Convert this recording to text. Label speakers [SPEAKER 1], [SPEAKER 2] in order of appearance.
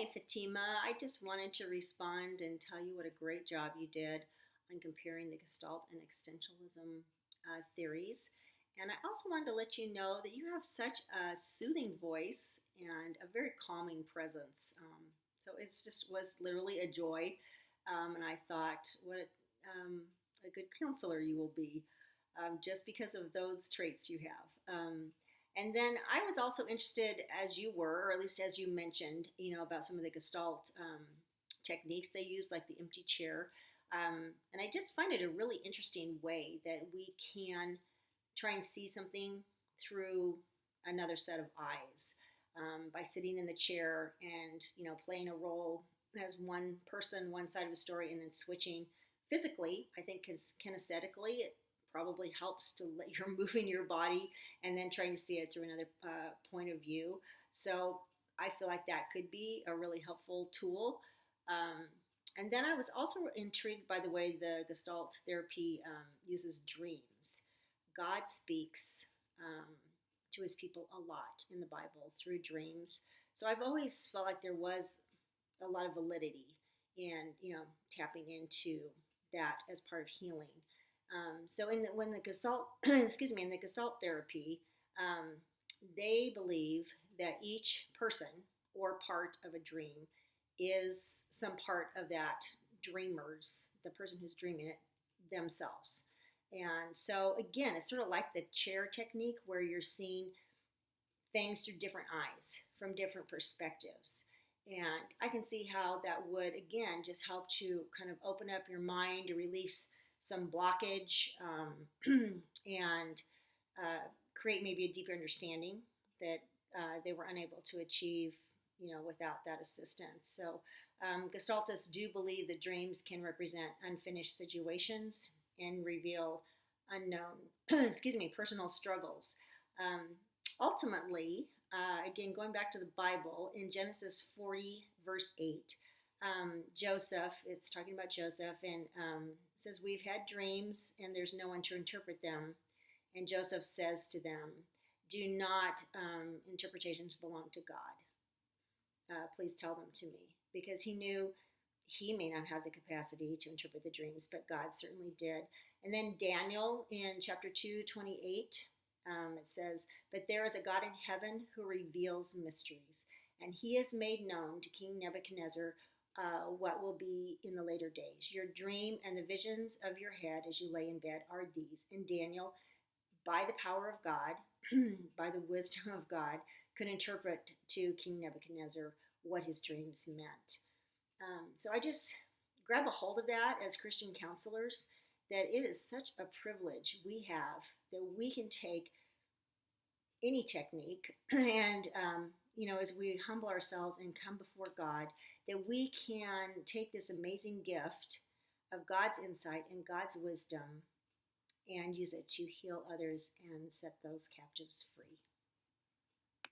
[SPEAKER 1] Hi, Fatima. I just wanted to respond and tell you what a great job you did on comparing the Gestalt and Existentialism theories. And I also wanted to let you know that you have such a soothing voice and a very calming presence. So it just was literally a joy. And I thought, a good counselor you will be, just because of those traits you have. And then I was also interested, as you were, or at least as you mentioned, about some of the Gestalt techniques they use, like the empty chair. And I just find it a really interesting way that we can try and see something through another set of eyes by sitting in the chair and, playing a role as one person, one side of a story, and then switching physically. I think kinesthetically, it probably helps to let you're moving your body and then trying to see it through another point of view. So I feel like that could be a really helpful tool. Um, and then I was also intrigued by the way the Gestalt therapy uses dreams. God speaks to his people a lot in the Bible through dreams. So I've always felt like there was a lot of validity in, tapping into that as part of healing. So when the Gestalt, excuse me, in the Gestalt therapy, um, they believe that each person or part of a dream is some part of that dreamer's, the person who's dreaming it themselves. And so again, it's sort of like the chair technique where you're seeing things through different eyes from different perspectives. And I can see how that would, again, just help to kind of open up your mind to release some blockage and create maybe a deeper understanding that they were unable to achieve, without that assistance. So Gestaltists do believe that dreams can represent unfinished situations and reveal unknown, excuse me, personal struggles. Um, Ultimately, again, going back to the Bible, in Genesis 40, verse 8, Joseph, it's talking about Joseph, and it says, "We've had dreams, and there's no one to interpret them." And Joseph says to them, "Do not, interpretations belong to God. Please tell them to me." Because he knew he may not have the capacity to interpret the dreams, but God certainly did. And then Daniel in chapter 2:28, it says, "But there is a God in heaven who reveals mysteries, and he has made known to King Nebuchadnezzar what will be in the later days. Your dream and the visions of your head as you lay in bed are these." And Daniel, by the power of God, by the wisdom of God, could interpret to King Nebuchadnezzar what his dreams meant. So I just grab a hold of that as Christian counselors, that it is such a privilege we have that we can take any technique and, as we humble ourselves and come before God, that we can take this amazing gift of God's insight and God's wisdom and use it to heal others and set those captives free.